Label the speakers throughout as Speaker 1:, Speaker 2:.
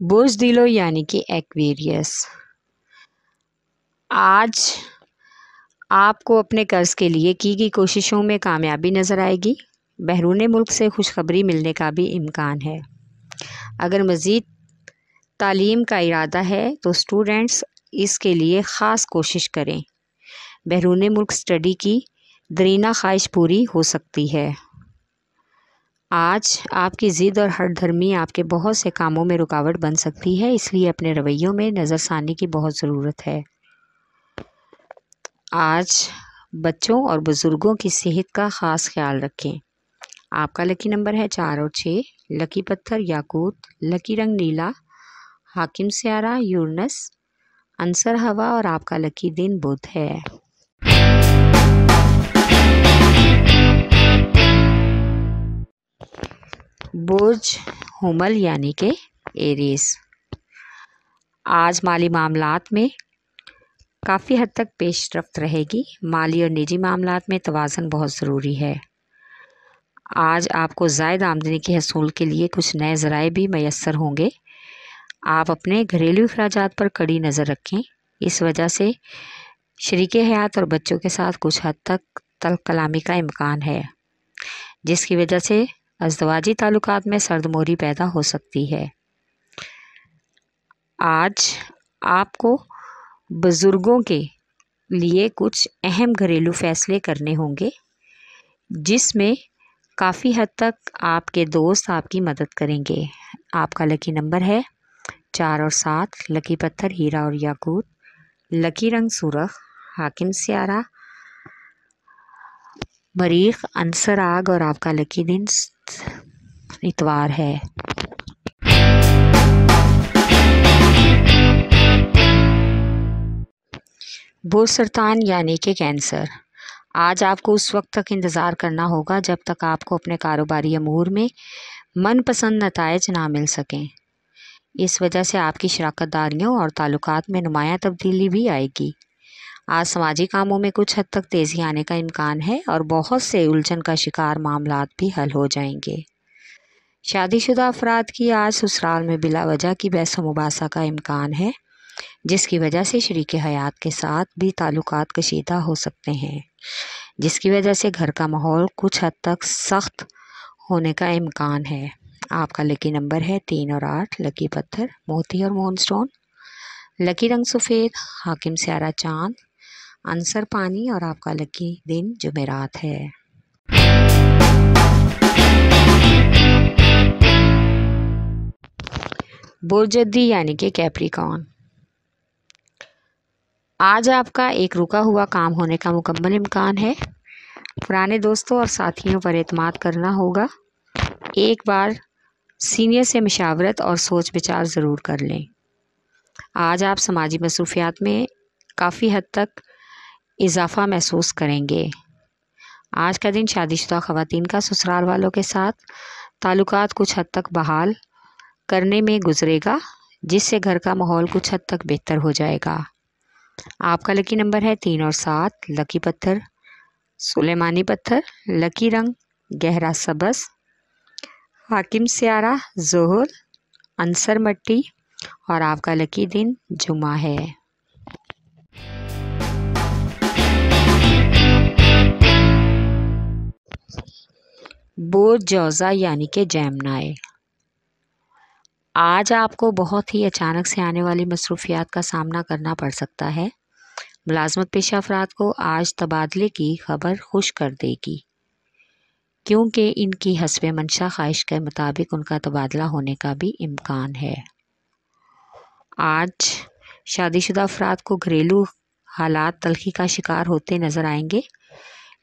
Speaker 1: بزدلو یعنی کہ ایکویریس، آج آپ کو اپنے قرض کے لیے کی گئی کوششوں میں کامیابی نظر آئے گی۔ بیرون ملک سے خوشخبری ملنے کا بھی امکان ہے۔ اگر مزید تعلیم کا ارادہ ہے تو اسٹوڈنٹس اس کے لیے خاص کوشش کریں۔ بیرون ملک اسٹڈی کی دیرینہ خواہش پوری ہو سکتی ہے۔ آج آپ کی ضد اور ہٹ دھرمی آپ کے بہت سے کاموں میں رکاوٹ بن سکتی ہے، اس لیے اپنے رویوں میں نظر ثانی کی بہت ضرورت ہے۔ آج بچوں اور بزرگوں کی صحت کا خاص خیال رکھیں۔ آپ کا لکی نمبر ہے 4 اور 6، لکی پتھر یاقوت، لکی رنگ نیلا، حاکم سیارہ یورنس، عنصر ہوا اور آپ کا لکی دن بدھ ہے۔ برج حمل یعنی کہ ایریز، آج مالی معاملات میں کافی حد تک پیش رفت رہے گی۔ مالی اور نجی معاملات میں توازن بہت ضروری ہے۔ آج آپ کو زائد آمدنی کے حصول کے لیے کچھ نئے ذرائع بھی میسر ہوں گے۔ آپ اپنے گھریلو اخراجات پر کڑی نظر رکھیں، اس وجہ سے شریک حیات اور بچوں کے ساتھ کچھ حد تک تلخ کلامی کا امکان ہے، جس کی وجہ سے ازدواجی تعلقات میں سرد موری پیدا ہو سکتی ہے۔ آج آپ کو بزرگوں کے لیے کچھ اہم گھریلو فیصلے کرنے ہوں گے، جس میں کافی حد تک آپ کے دوست آپ کی مدد کریں گے۔ آپ کا لکی نمبر ہے 4 اور 7، لکی پتھر ہیرا اور یاقوت، لکی رنگ سرخ، حاکم سیارہ مریخ، عنصر آگ اور آپ کا لکی دن اتوار ہے۔ برج سرطان یعنی کہ کینسر، آج آپ کو اس وقت تک انتظار کرنا ہوگا جب تک آپ کو اپنے کاروباری امور میں من پسند نتائج نہ مل سکیں۔ اس وجہ سے آپ کی شراکت داریوں اور تعلقات میں نمایاں تبدیلی بھی آئے گی۔ آج سماجی کاموں میں کچھ حد تک تیزی آنے کا امکان ہے اور بہت سے الجھن کا شکار معاملات بھی حل ہو جائیں گے۔ شادی شدہ افراد کی آج سسرال میں بلا وجہ کی بحث و مباحثہ کا امکان ہے، جس کی وجہ سے شریک حیات کے ساتھ بھی تعلقات کشیدہ ہو سکتے ہیں، جس کی وجہ سے گھر کا ماحول کچھ حد تک سخت ہونے کا امکان ہے۔ آپ کا لکی نمبر ہے 3 اور 8، لکی پتھر موتی اور مون سٹون، لکی رنگ سفید، حاکم سیارہ چاند، عنصر پانی اور آپ کا لکی دن جمعرات ہے۔ برج جدی یعنی کہ کیپریکارن، آج آپ کا ایک رکا ہوا کام ہونے کا مکمل امکان ہے۔ پرانے دوستوں اور ساتھیوں پر اعتماد کرنا ہوگا۔ ایک بار سینئر سے مشاورت اور سوچ بچار ضرور کر لیں۔ آج آپ سماجی مصروفیات میں کافی حد تک اضافہ محسوس کریں گے۔ آج کا دن شادی شدہ خواتین کا سسرال والوں کے ساتھ تعلقات کچھ حد تک بحال کرنے میں گزرے گا، جس سے گھر کا ماحول کچھ حد تک بہتر ہو جائے گا۔ آپ کا لکی نمبر ہے 3 اور 7، لکی پتھر سلیمانی پتھر، لکی رنگ گہرا سبز، حاکم سیارہ زحل، عنصر مٹی اور آپ کا لکی دن جمعہ ہے۔ برج جوزا یعنی کہ جیمنائی، آج آپ کو بہت ہی اچانک سے آنے والی مصروفیات کا سامنا کرنا پڑ سکتا ہے۔ ملازمت پیشہ افراد کو آج تبادلے کی خبر خوش کر دے گی، کیونکہ ان کی حسب منشا خواہش کے مطابق ان کا تبادلہ ہونے کا بھی امکان ہے۔ آج شادی شدہ افراد کو گھریلو حالات تلخی کا شکار ہوتے نظر آئیں گے،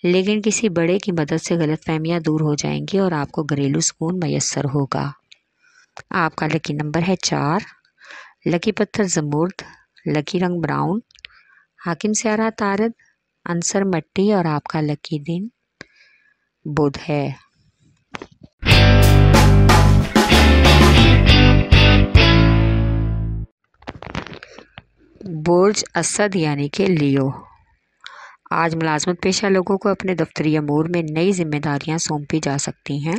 Speaker 1: لیکن کسی بڑے کی مدد سے غلط فہمیاں دور ہو جائیں گی اور آپ کو گھریلو سکون میسر ہوگا۔ آپ کا لکی نمبر ہے 4، لکی پتھر زمرد، لکی رنگ براؤن، حاکم سیارہ طارد، عنصر مٹی اور آپ کا لکی دن بدھ ہے۔ برج اسد یعنی کہ لیو، آج ملازمت پیشہ لوگوں کو اپنے دفتری امور میں نئی ذمہ داریاں سونپی جا سکتی ہیں،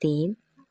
Speaker 1: 3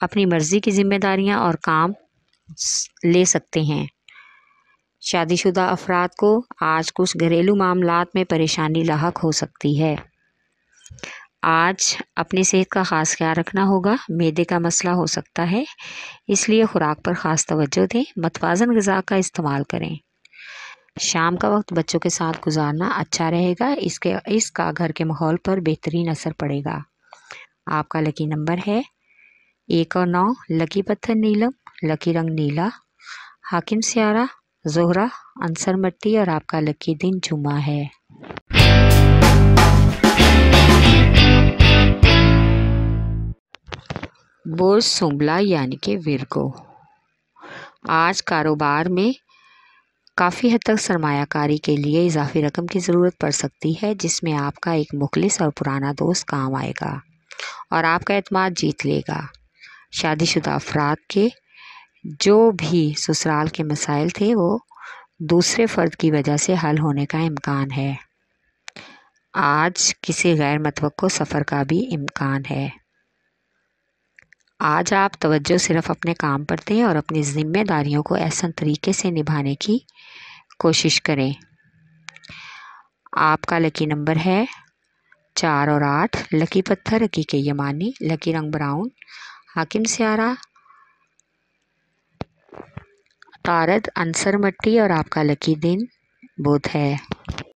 Speaker 1: اپنی مرضی کی ذمہ داریاں اور کام لے سکتے ہیں۔ شادی شدہ افراد کو آج کچھ گھریلو معاملات میں پریشانی لاحق ہو سکتی ہے۔ آج اپنی صحت کا خاص خیال رکھنا ہوگا، معدے کا مسئلہ ہو سکتا ہے، اس لیے خوراک پر خاص توجہ دیں، متوازن غذا کا استعمال کریں۔ شام کا وقت بچوں کے ساتھ گزارنا اچھا رہے گا، اس کا گھر کے ماحول پر بہترین اثر پڑے گا۔ آپ کا لکی نمبر ہے 1 اور 9، لکی پتھر نیلم، لکی رنگ نیلا، حاکم سیارہ زہرہ، عنصر مٹی اور آپ کا لکی دن جمعہ ہے۔ برج سنبلہ یعنی کہ ورگو، آج کاروبار میں کافی حد تک سرمایہ کاری کے لیے اضافی رقم کی ضرورت پڑ سکتی ہے، جس میں آپ کا ایک مخلص اور پرانا دوست کام آئے گا اور آپ کا اعتماد جیت لے گا۔ شادی شدہ افراد کے جو بھی سسرال کے مسائل تھے وہ دوسرے فرد کی وجہ سے حل ہونے کا امکان ہے۔ آج کسی غیر متوقع سفر کا بھی امکان ہے۔ آج آپ توجہ صرف اپنے کام پر دیں اور اپنی ذمہ داریوں کو احسن طریقے سے نبھانے کی کوشش کریں۔ آپ کا لکی نمبر ہے 4 اور 8، لکی پتھر حقیق یمانی، لکی رنگ براؤن، حاکم سیارہ عطارد، عنصر مٹی اور آپ کا لکی دن بدھ ہے۔